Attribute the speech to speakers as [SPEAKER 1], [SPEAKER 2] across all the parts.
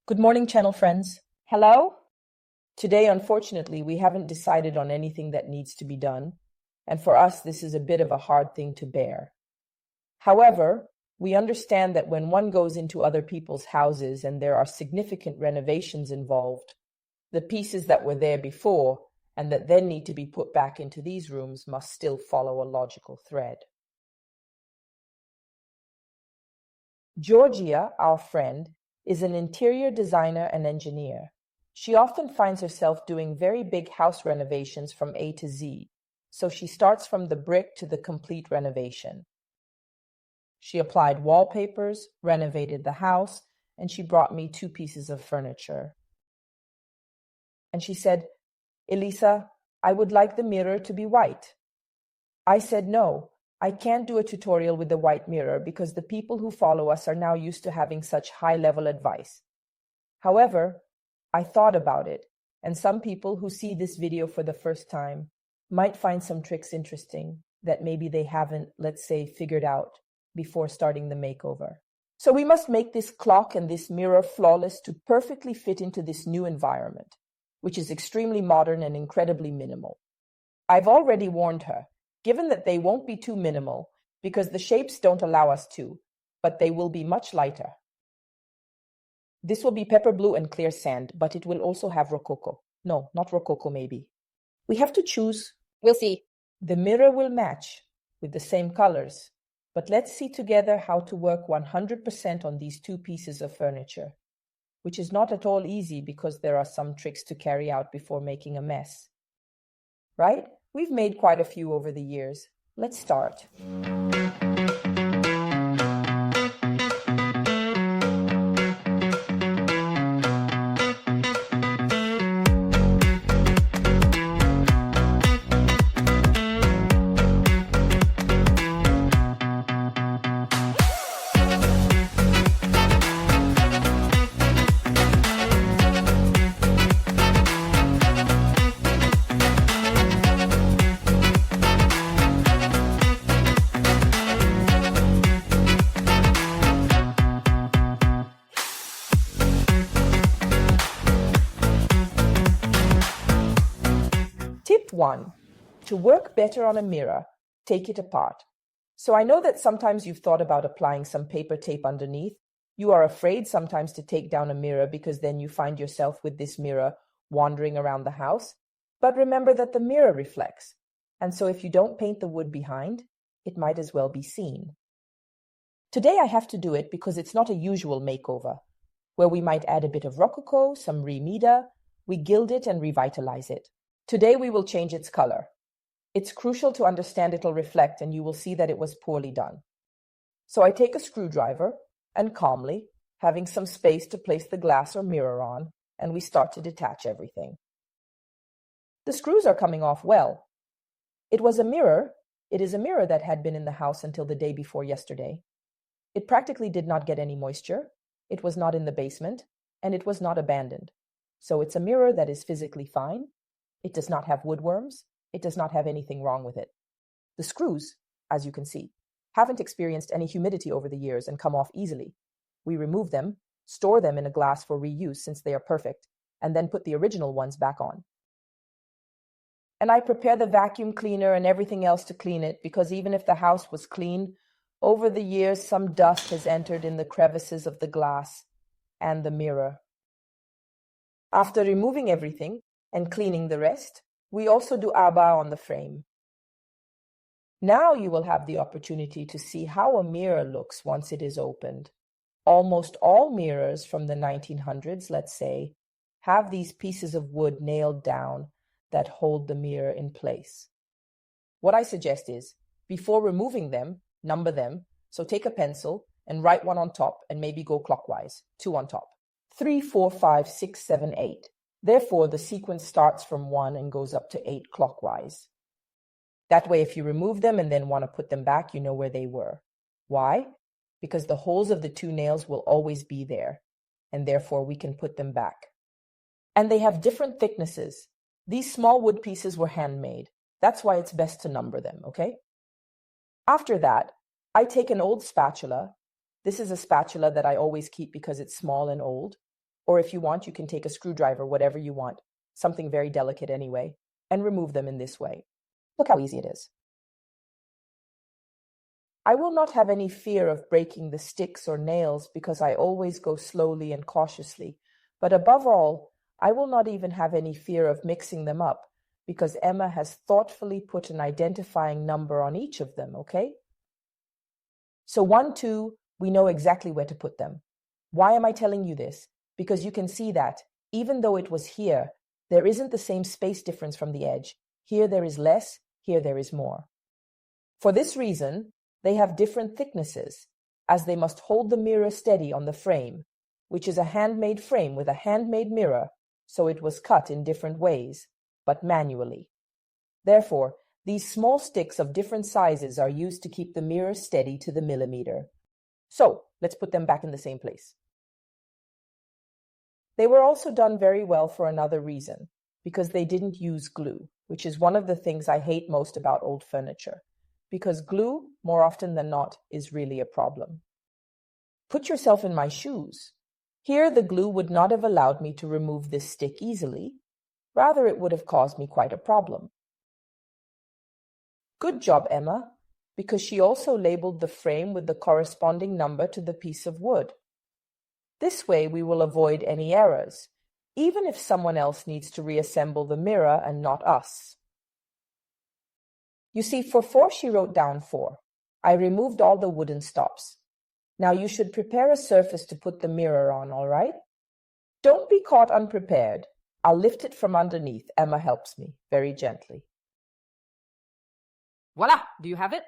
[SPEAKER 1] Good morning, channel friends.
[SPEAKER 2] Hello?
[SPEAKER 1] Today, unfortunately, we haven't decided on anything that needs to be done, and for us, this is a bit of a hard thing to bear. However, we understand that when one goes into other people's houses and there are significant renovations involved, the pieces that were there before and that then need to be put back into these rooms must still follow a logical thread. Giorgia, our friend, is an interior designer and engineer. She often finds herself doing very big house renovations from A to Z, so she starts from the brick to the complete renovation. She applied wallpapers, renovated the house, and she brought me 2 pieces of furniture. And she said, "Elisa, I would like the mirror to be white." I said, "No, I can't do a tutorial with the white mirror because the people who follow us are now used to having such high-level advice. However, I thought about it, and some people who see this video for the first time might find some tricks interesting that maybe they haven't, let's say, figured out before starting the makeover. So we must make this clock and this mirror flawless to perfectly fit into this new environment, which is extremely modern and incredibly minimal. I've already warned her, given that they won't be too minimal because the shapes don't allow us to, but they will be much lighter. This will be pepper blue and clear sand, but it will also have rococo. No, not rococo maybe. We have to choose.
[SPEAKER 2] We'll see.
[SPEAKER 1] The mirror will match with the same colors, but let's see together how to work 100% on these 2 pieces of furniture, which is not at all easy because there are some tricks to carry out before making a mess. Right? We've made quite a few over the years. Let's start. Tip 1. To work better on a mirror, take it apart. So I know that sometimes you've thought about applying some paper tape underneath. You are afraid sometimes to take down a mirror because then you find yourself with this mirror wandering around the house. But remember that the mirror reflects, and so if you don't paint the wood behind, it might as well be seen. Today I have to do it because it's not a usual makeover, where we might add a bit of rococo, some Mida, we gild it and revitalize it. Today we will change its color. It's crucial to understand it'll reflect, and you will see that it was poorly done. So I take a screwdriver and calmly, having some space to place the glass or mirror on, and we start to detach everything. The screws are coming off well. It is a mirror that had been in the house until the day before yesterday. It practically did not get any moisture, it was not in the basement, and it was not abandoned. So it's a mirror that is physically fine. It does not have woodworms. It does not have anything wrong with it. The screws, as you can see, haven't experienced any humidity over the years and come off easily. We remove them, store them in a glass for reuse since they are perfect, and then put the original ones back on. And I prepare the vacuum cleaner and everything else to clean it because even if the house was clean, over the years some dust has entered in the crevices of the glass and the mirror. After removing everything, and cleaning the rest, we also do aba on the frame. Now you will have the opportunity to see how a mirror looks once it is opened. Almost all mirrors from the 1900s, let's say, have these pieces of wood nailed down that hold the mirror in place. What I suggest is, before removing them, number them, so take a pencil and write 1 on top and maybe go clockwise, 2 on top. 3, 4, 5, 6, 7, 8. Therefore, the sequence starts from 1 and goes up to 8 clockwise. That way, if you remove them and then want to put them back, you know where they were. Why? Because the holes of the 2 nails will always be there, and therefore we can put them back. And they have different thicknesses. These small wood pieces were handmade. That's why it's best to number them, okay? After that, I take an old spatula. This is a spatula that I always keep because it's small and old. Or if you want, you can take a screwdriver, whatever you want, something very delicate anyway, and remove them in this way. Look how easy it is. I will not have any fear of breaking the sticks or nails because I always go slowly and cautiously. But above all, I will not even have any fear of mixing them up because Emma has thoughtfully put an identifying number on each of them, okay? So 1, 2, we know exactly where to put them. Why am I telling you this? Because you can see that, even though it was here, there isn't the same space difference from the edge. Here there is less, here there is more. For this reason, they have different thicknesses, as they must hold the mirror steady on the frame, which is a handmade frame with a handmade mirror, so it was cut in different ways, but manually. Therefore, these small sticks of different sizes are used to keep the mirror steady to the millimeter. So, let's put them back in the same place. They were also done very well for another reason, because they didn't use glue, which is one of the things I hate most about old furniture, because glue, more often than not, is really a problem. Put yourself in my shoes. Here the glue would not have allowed me to remove this stick easily. Rather, it would have caused me quite a problem. Good job, Emma, because she also labeled the frame with the corresponding number to the piece of wood. This way we will avoid any errors, even if someone else needs to reassemble the mirror and not us. You see, for 4 she wrote down 4. I removed all the wooden stops. Now you should prepare a surface to put the mirror on, all right? Don't be caught unprepared. I'll lift it from underneath. Emma helps me, very gently.
[SPEAKER 2] Voila! Do you have it?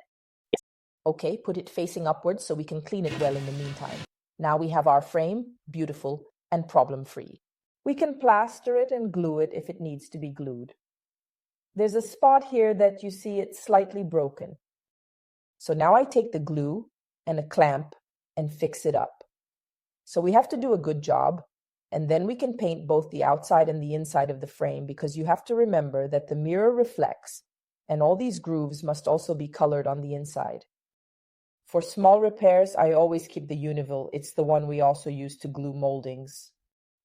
[SPEAKER 1] Okay, put it facing upwards so we can clean it well in the meantime. Now we have our frame, beautiful and problem-free. We can plaster it and glue it if it needs to be glued. There's a spot here that you see it's slightly broken. So now I take the glue and a clamp and fix it up. So we have to do a good job, and then we can paint both the outside and the inside of the frame because you have to remember that the mirror reflects, and all these grooves must also be colored on the inside. For small repairs, I always keep the Unival. It's the one we also use to glue moldings.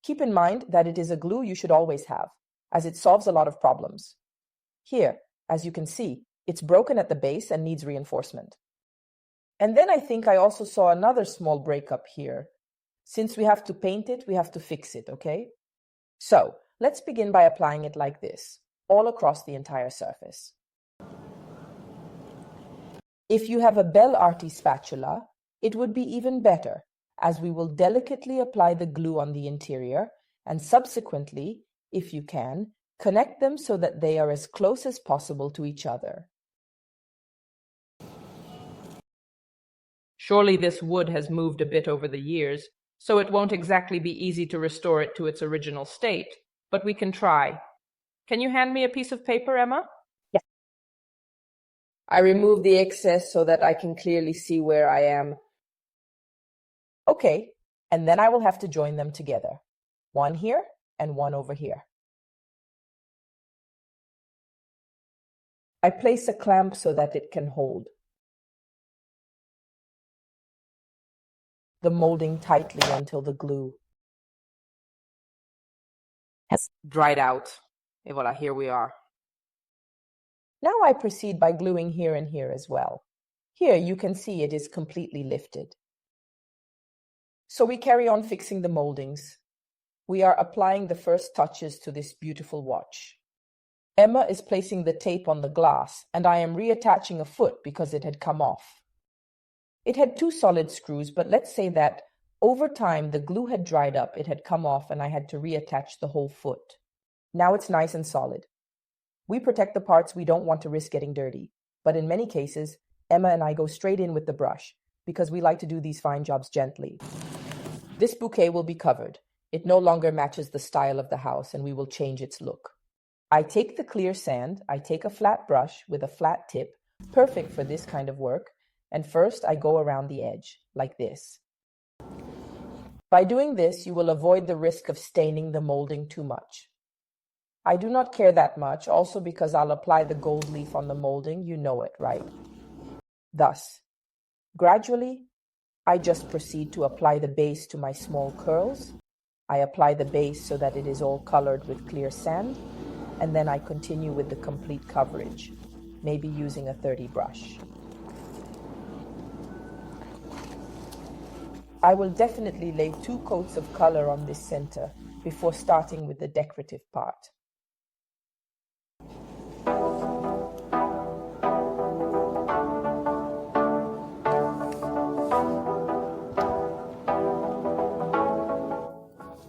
[SPEAKER 1] Keep in mind that it is a glue you should always have, as it solves a lot of problems. Here, as you can see, it's broken at the base and needs reinforcement. And then I think I also saw another small breakup here. Since we have to paint it, we have to fix it, okay? So, let's begin by applying it like this, all across the entire surface. If you have a Belle Arti spatula, it would be even better, as we will delicately apply the glue on the interior and subsequently, if you can, connect them so that they are as close as possible to each other.
[SPEAKER 2] Surely this wood has moved a bit over the years, so it won't exactly be easy to restore it to its original state, but we can try. Can you hand me a piece of paper, Emma?
[SPEAKER 1] Yes. I remove the excess so that I can clearly see where I am. Okay, and then I will have to join them together. One here and one over here. I place a clamp so that it can hold the molding tightly until the glue
[SPEAKER 2] has dried out. Et voilà, here we are.
[SPEAKER 1] Now I proceed by gluing here and here as well. Here you can see it is completely lifted. So we carry on fixing the moldings. We are applying the first touches to this beautiful watch. Emma is placing the tape on the glass, and I am reattaching a foot because it had come off. It had 2 solid screws, but let's say that over time the glue had dried up, it had come off, and I had to reattach the whole foot. Now it's nice and solid. We protect the parts we don't want to risk getting dirty, but in many cases, Emma and I go straight in with the brush because we like to do these fine jobs gently. This bouquet will be covered. It no longer matches the style of the house, and we will change its look. I take the clear sand, I take a flat brush with a flat tip, perfect for this kind of work, and first I go around the edge, like this. By doing this, you will avoid the risk of staining the molding too much. I do not care that much, also because I'll apply the gold leaf on the molding, you know it, right? Thus, gradually, I just proceed to apply the base to my small curls. I apply the base so that it is all colored with clear sand, and then I continue with the complete coverage, maybe using a 30 brush. I will definitely lay 2 coats of color on this center before starting with the decorative part.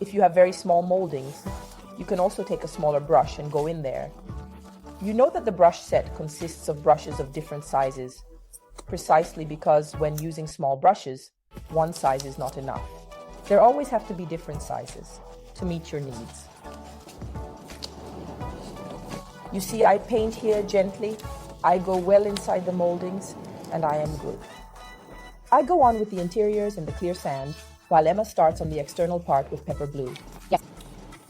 [SPEAKER 1] If you have very small moldings, you can also take a smaller brush and go in there. You know that the brush set consists of brushes of different sizes, precisely because when using small brushes, one size is not enough. There always have to be different sizes to meet your needs. You see, I paint here gently, I go well inside the moldings, and I am good. I go on with the interiors and the clear sand, while Emma starts on the external part with pepper blue. Yes.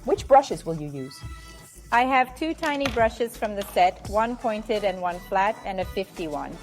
[SPEAKER 1] Which brushes will you use?
[SPEAKER 3] I have 2 tiny brushes from the set, one pointed and one flat, and a 51.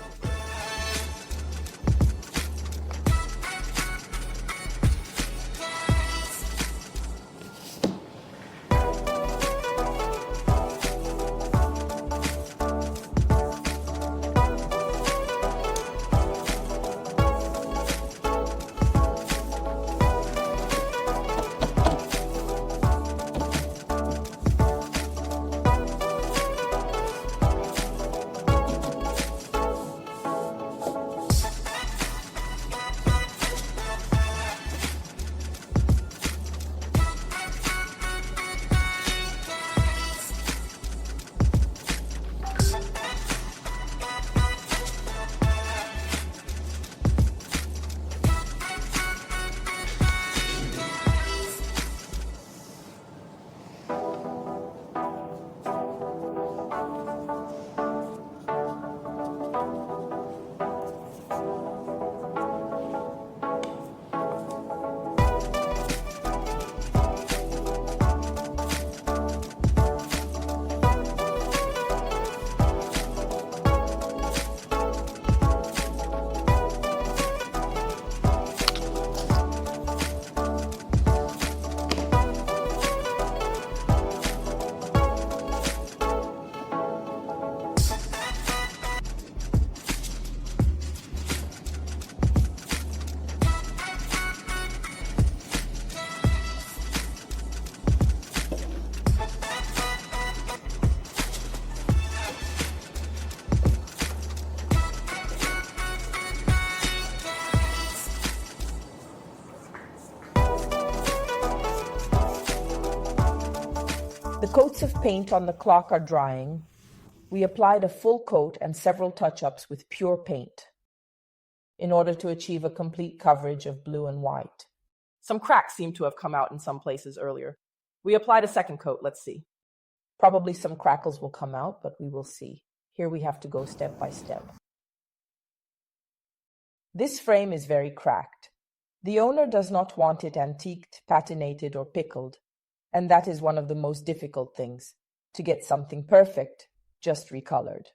[SPEAKER 1] The coats of paint on the clock are drying. We applied a full coat and several touch-ups with pure paint in order to achieve a complete coverage of blue and white.
[SPEAKER 2] Some cracks seem to have come out in some places earlier. We applied a second coat. Let's see.
[SPEAKER 1] Probably some crackles will come out, but we will see. Here we have to go step by step. This frame is very cracked. The owner does not want it antiqued, patinated, or pickled, and that is one of the most difficult things, to get something perfect, just recolored.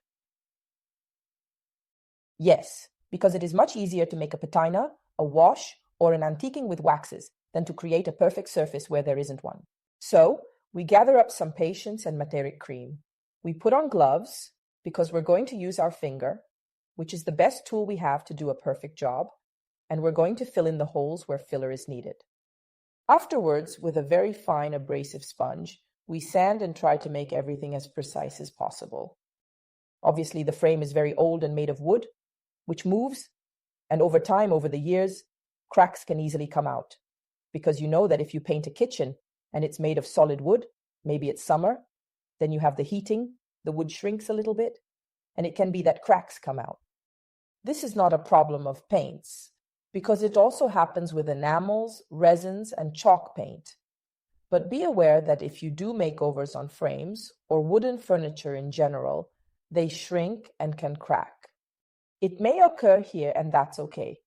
[SPEAKER 1] Yes, because it is much easier to make a patina, a wash, or an antiquing with waxes than to create a perfect surface where there isn't one. So, we gather up some patience and Materic Cream. We put on gloves, because we're going to use our finger, which is the best tool we have to do a perfect job, and we're going to fill in the holes where filler is needed. Afterwards, with a very fine abrasive sponge, we sand and try to make everything as precise as possible. Obviously, the frame is very old and made of wood, which moves, and over time, over the years, cracks can easily come out. Because you know that if you paint a kitchen and it's made of solid wood, maybe it's summer, then you have the heating, the wood shrinks a little bit, and it can be that cracks come out. This is not a problem of paints, because it also happens with enamels, resins, and chalk paint. But be aware that if you do makeovers on frames or wooden furniture in general, they shrink and can crack. It may occur here, and that's okay.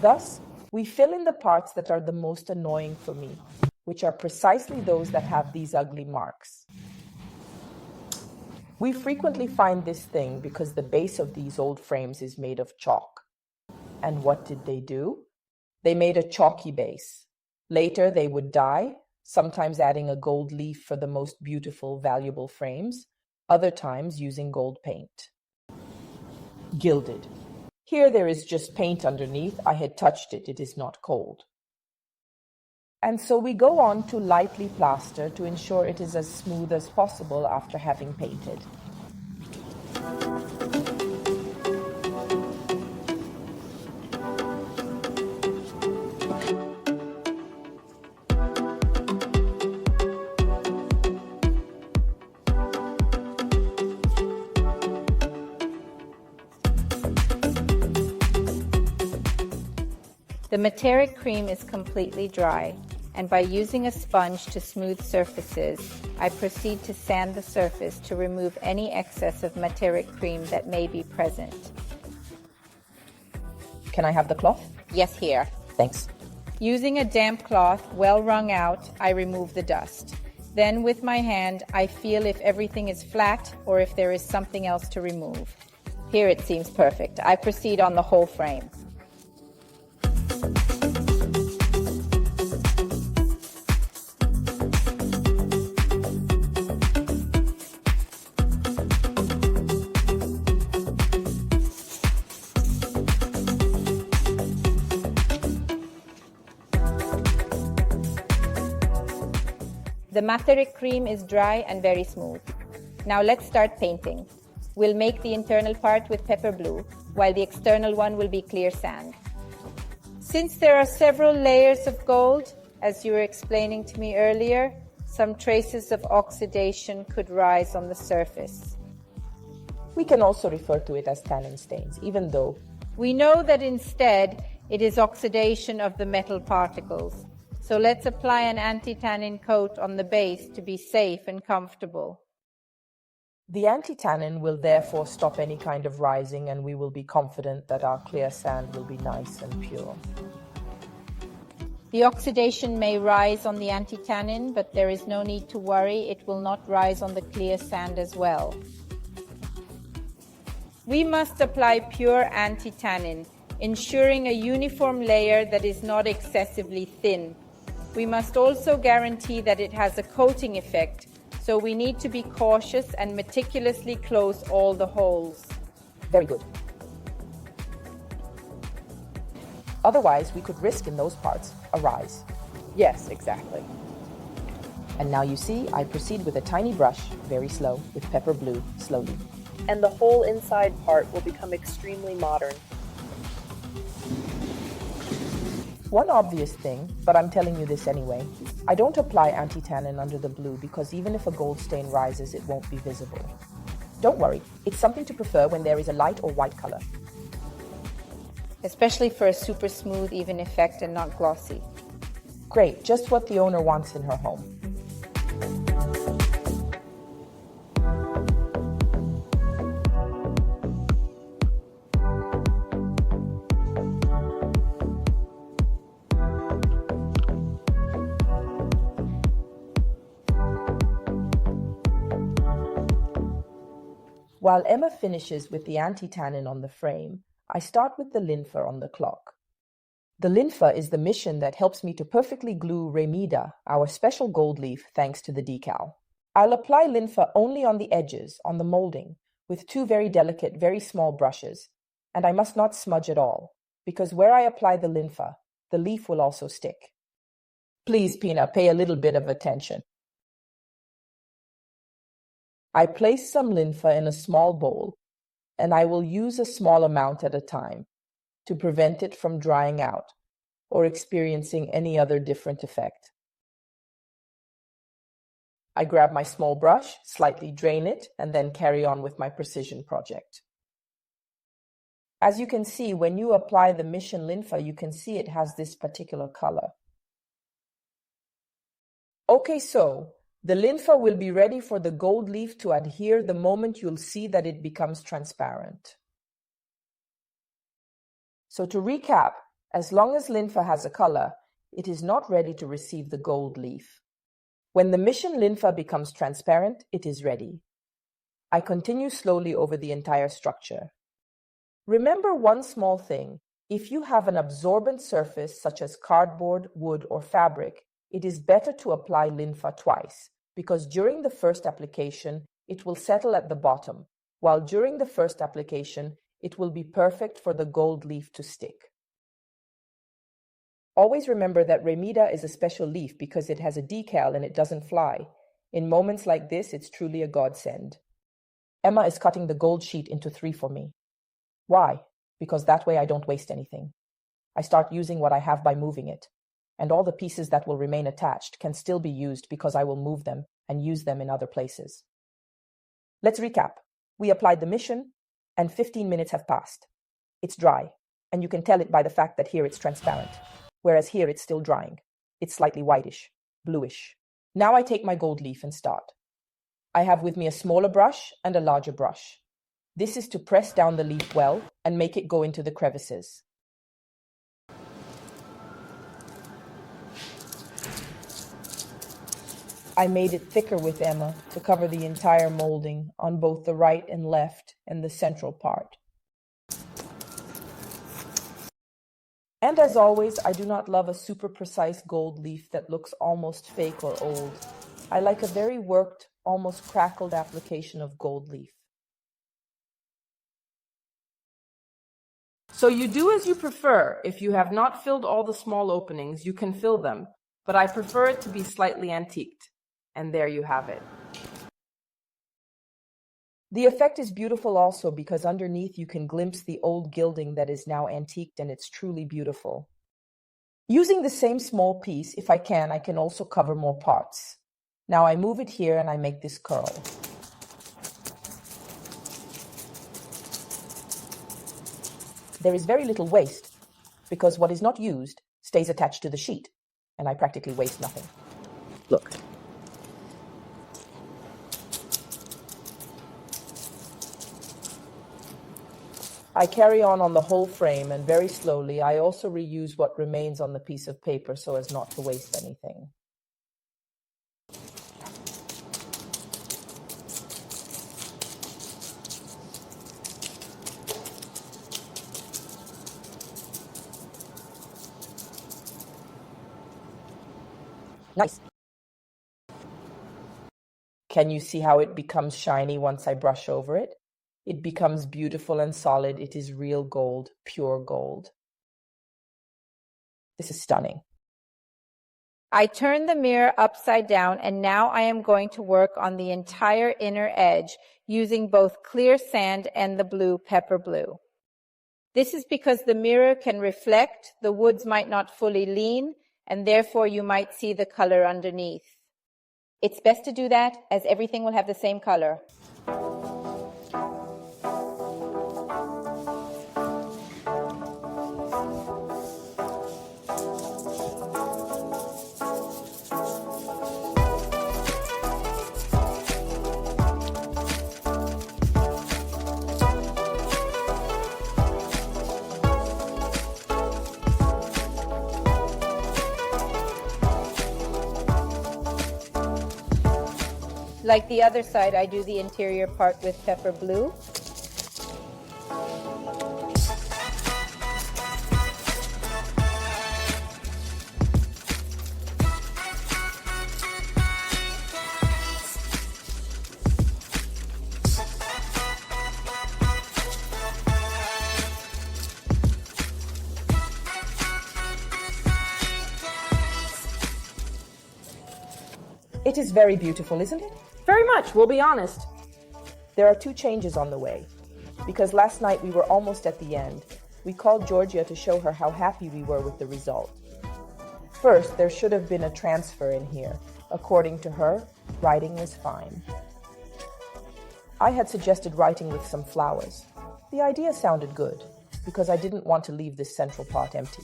[SPEAKER 1] Thus, we fill in the parts that are the most annoying for me, which are precisely those that have these ugly marks. We frequently find this thing because the base of these old frames is made of chalk. And what did they do? They made a chalky base. Later, they would dye, sometimes adding a gold leaf for the most beautiful, valuable frames, other times using gold paint. Gilded. Here there is just paint underneath. I had touched it. It is not cold. And so we go on to lightly plaster to ensure it is as smooth as possible after having painted.
[SPEAKER 3] The Materic Cream is completely dry, and by using a sponge to smooth surfaces, I proceed to sand the surface to remove any excess of Materic Cream that may be present.
[SPEAKER 1] Can I have the cloth?
[SPEAKER 3] Yes, here.
[SPEAKER 1] Thanks.
[SPEAKER 3] Using a damp cloth, well wrung out, I remove the dust. Then with my hand, I feel if everything is flat or if there is something else to remove. Here it seems perfect. I proceed on the whole frame. The Materic Cream is dry and very smooth. Now let's start painting. We'll make the internal part with pepper blue, while the external one will be clear sand. Since there are several layers of gold, as you were explaining to me earlier, some traces of oxidation could rise on the surface.
[SPEAKER 1] We can also refer to it as tannin stains, even though
[SPEAKER 3] we know that instead it is oxidation of the metal particles. So let's apply an anti-tannin coat on the base to be safe and comfortable.
[SPEAKER 1] the anti-tannin will therefore stop any kind of rising, and we will be confident that our clear sand will be nice and pure.
[SPEAKER 3] The oxidation may rise on the anti-tannin, but there is no need to worry. It will not rise on the clear sand as well. We must apply pure anti-tannin, ensuring a uniform layer that is not excessively thin. We must also guarantee that it has a coating effect, so we need to be cautious and meticulously close all the holes.
[SPEAKER 1] Very good. Otherwise, we could risk in those parts a rise.
[SPEAKER 4] Yes, exactly.
[SPEAKER 1] And now you see, I proceed with a tiny brush, very slow, with pepper blue, slowly.
[SPEAKER 4] And the whole inside part will become extremely modern.
[SPEAKER 1] One obvious thing, but I'm telling you this anyway, I don't apply anti-tannin under the blue because even if a gold stain rises, it won't be visible. Don't worry, it's something to prefer when there is a light or white color.
[SPEAKER 3] Especially for a super smooth, even effect and not glossy.
[SPEAKER 1] Great, just what the owner wants in her home. While Emma finishes with the anti-tannin on the frame, I start with the Linfa on the clock. The Linfa is the mission that helps me to perfectly glue Mida, our special gold leaf, thanks to the decal. I'll apply Linfa only on the edges, on the molding, with two very delicate, very small brushes, and I must not smudge at all, because where I apply the Linfa, the leaf will also stick. Please, Pina, pay a little bit of attention. I place some Linfa in a small bowl, and I will use a small amount at a time to prevent it from drying out or experiencing any other different effect. I grab my small brush, slightly drain it, and then carry on with my precision project. As you can see, when you apply the Mission Linfa, you can see it has this particular color. Okay, so the Linfa will be ready for the gold leaf to adhere the moment you'll see that it becomes transparent. So to recap, as long as Linfa has a color, it is not ready to receive the gold leaf. When the Mission Linfa becomes transparent, it is ready. I continue slowly over the entire structure. Remember one small thing. If you have an absorbent surface such as cardboard, wood, or fabric, it is better to apply Linfa twice, because during the first application, it will settle at the bottom, while during the first application, it will be perfect for the gold leaf to stick. Always remember that Mida is a special leaf because it has a decal and it doesn't fly. In moments like this, it's truly a godsend. Emma is cutting the gold sheet into 3 for me. Why? Because that way I don't waste anything. I start using what I have by moving it, and all the pieces that will remain attached can still be used because I will move them and use them in other places. Let's recap. We applied the mission, and 15 minutes have passed. It's dry, and you can tell it by the fact that here it's transparent, whereas here it's still drying. It's slightly whitish, bluish. Now I take my gold leaf and start. I have with me a smaller brush and a larger brush. This is to press down the leaf well and make it go into the crevices. I made it thicker with Emma to cover the entire molding on both the right and left and the central part. And as always, I do not love a super precise gold leaf that looks almost fake or old. I like a very worked, almost crackled application of gold leaf.
[SPEAKER 2] So you do as you prefer. If you have not filled all the small openings, you can fill them, but I prefer it to be slightly antiqued. And there you have it.
[SPEAKER 1] The effect is beautiful also because underneath you can glimpse the old gilding that is now antiqued, and it's truly beautiful. Using the same small piece, if I can also cover more parts. Now I move it here and I make this curl. There is very little waste because what is not used stays attached to the sheet, and I practically waste nothing. Look. I carry on the whole frame, and very slowly I also reuse what remains on the piece of paper so as not to waste anything. Nice. Can you see how it becomes shiny once I brush over it? It becomes beautiful and solid. It is real gold, pure gold. This is stunning.
[SPEAKER 3] I turned the mirror upside down, and now I am going to work on the entire inner edge using both clear sand and the blue pepper blue. This is because the mirror can reflect, the woods might not fully lean, and therefore you might see the color underneath. It's best to do that as everything will have the same color. Like the other side, I do the interior part with pepper blue.
[SPEAKER 1] It is very beautiful, isn't it?
[SPEAKER 2] Very much, we'll be honest.
[SPEAKER 1] There are 2 changes on the way. Because last night we were almost at the end, we called Giorgia to show her how happy we were with the result. First, there should have been a transfer in here. According to her, writing was fine. I had suggested writing with some flowers. The idea sounded good, because I didn't want to leave this central part empty.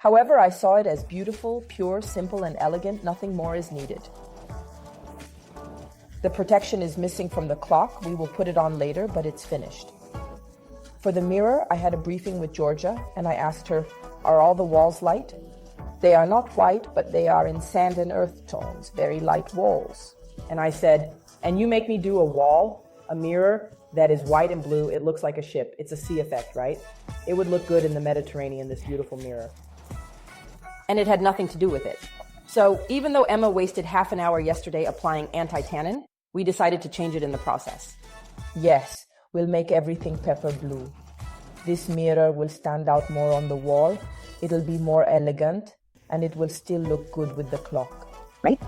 [SPEAKER 1] However, I saw it as beautiful, pure, simple, and elegant. Nothing more is needed. The protection is missing from the clock. We will put it on later, but it's finished. For the mirror, I had a briefing with Giorgia, and I asked her, are all the walls light? They are not white, but they are in sand and earth tones, very light walls. And I said, and you make me do a wall, a mirror, that is white and blue. It looks like a ship. It's a sea effect, right? It would look good in the Mediterranean, this beautiful mirror. And it had nothing to do with it.
[SPEAKER 5] So even though Emma wasted half an hour yesterday applying anti-tannin, we decided to change it in the process.
[SPEAKER 1] Yes, we'll make everything pepper blue. This mirror will stand out more on the wall, it'll be more elegant, and it will still look good with the clock.
[SPEAKER 6] Right?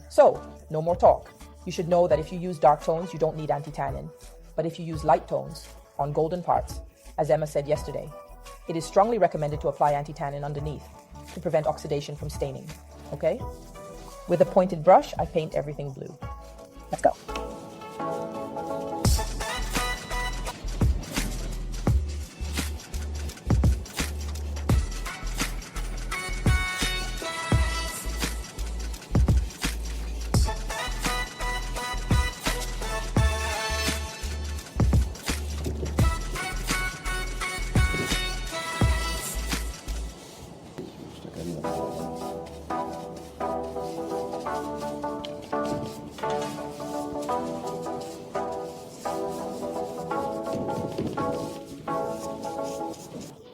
[SPEAKER 1] So, no more talk. You should know that if you use dark tones, you don't need anti-tannin. But if you use light tones on golden parts, as Emma said yesterday, it is strongly recommended to apply anti-tannin underneath to prevent oxidation from staining. Okay? With a pointed brush, I paint everything blue.
[SPEAKER 6] Let's go.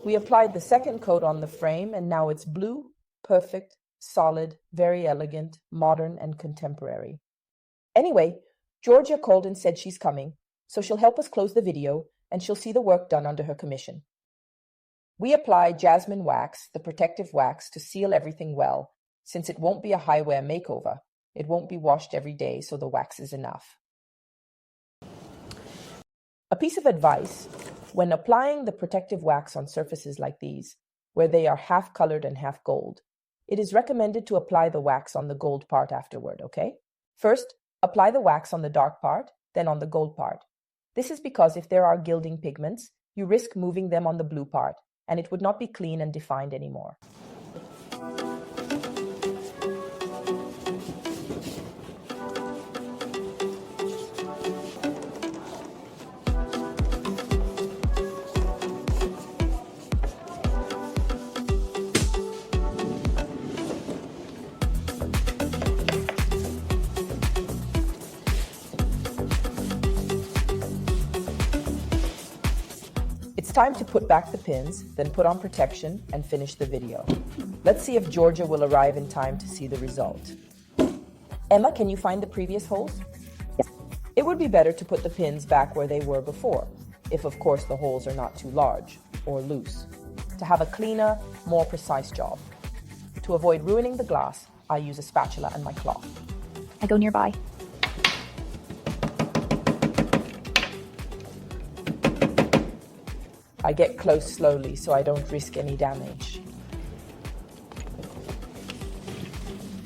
[SPEAKER 1] We applied the second coat on the frame, and now it's blue, perfect, solid, very elegant, modern, and contemporary. Anyway, Giorgia called and said she's coming, so she'll help us close the video, and she'll see the work done under her commission. We apply jasmine wax, the protective wax, to seal everything well, since it won't be a high-wear makeover. It won't be washed every day, so the wax is enough. A piece of advice: when applying the protective wax on surfaces like these, where they are half colored and half gold, it is recommended to apply the wax on the gold part afterward, okay? First, apply the wax on the dark part, then on the gold part. This is because if there are gilding pigments, you risk moving them on the blue part, and it would not be clean and defined anymore. It's time to put back the pins, then put on protection and finish the video. Let's see if Giorgia will arrive in time to see the result. Emma, can you find the previous holes?
[SPEAKER 6] Yes.
[SPEAKER 1] It would be better to put the pins back where they were before, if of course the holes are not too large or loose, to have a cleaner, more precise job. To avoid ruining the glass, I use a spatula and my cloth.
[SPEAKER 6] I go nearby.
[SPEAKER 1] I get close slowly so I don't risk any damage.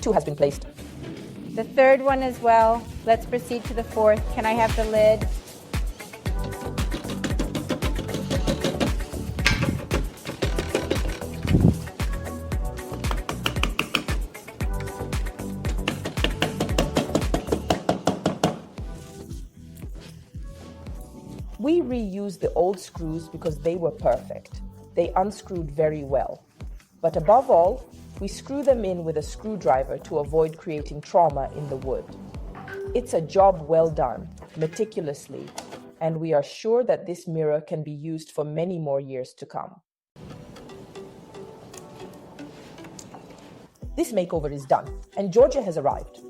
[SPEAKER 1] 2 has been placed.
[SPEAKER 3] The third one as well. Let's proceed to the fourth. Can I have the lid?
[SPEAKER 1] We reused the old screws because they were perfect. They unscrewed very well. But above all, we screw them in with a screwdriver to avoid creating trauma in the wood. It's a job well done, meticulously, and we are sure that this mirror can be used for many more years to come. This makeover is done, and Giorgia has arrived.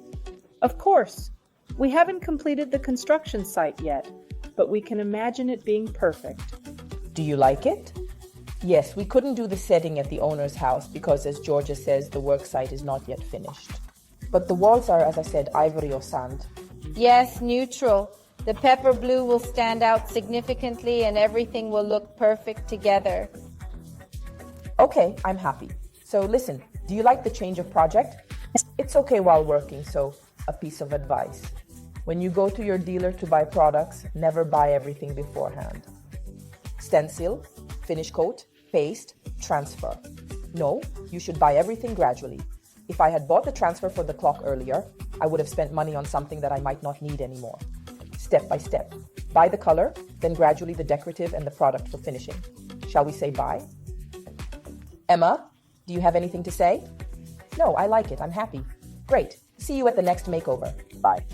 [SPEAKER 4] Of course. We haven't completed the construction site yet, but we can imagine it being perfect.
[SPEAKER 1] Do you like it? Yes, we couldn't do the setting at the owner's house because, as Giorgia says, the work site is not yet finished. But the walls are, as I said, ivory or sand.
[SPEAKER 3] Yes, neutral. The pepper blue will stand out significantly and everything will look perfect together.
[SPEAKER 1] Okay, I'm happy. So listen, do you like the change of project? It's okay while working, so a piece of advice. When you go to your dealer to buy products, never buy everything beforehand. Stencil, finish coat, paste, transfer. No, you should buy everything gradually. If I had bought the transfer for the clock earlier, I would have spent money on something that I might not need anymore. Step by step. Buy the color, then gradually the decorative and the product for finishing. Shall we say bye? Emma, do you have anything to say? No, I like it. I'm happy. Great. See you at the next makeover. Bye.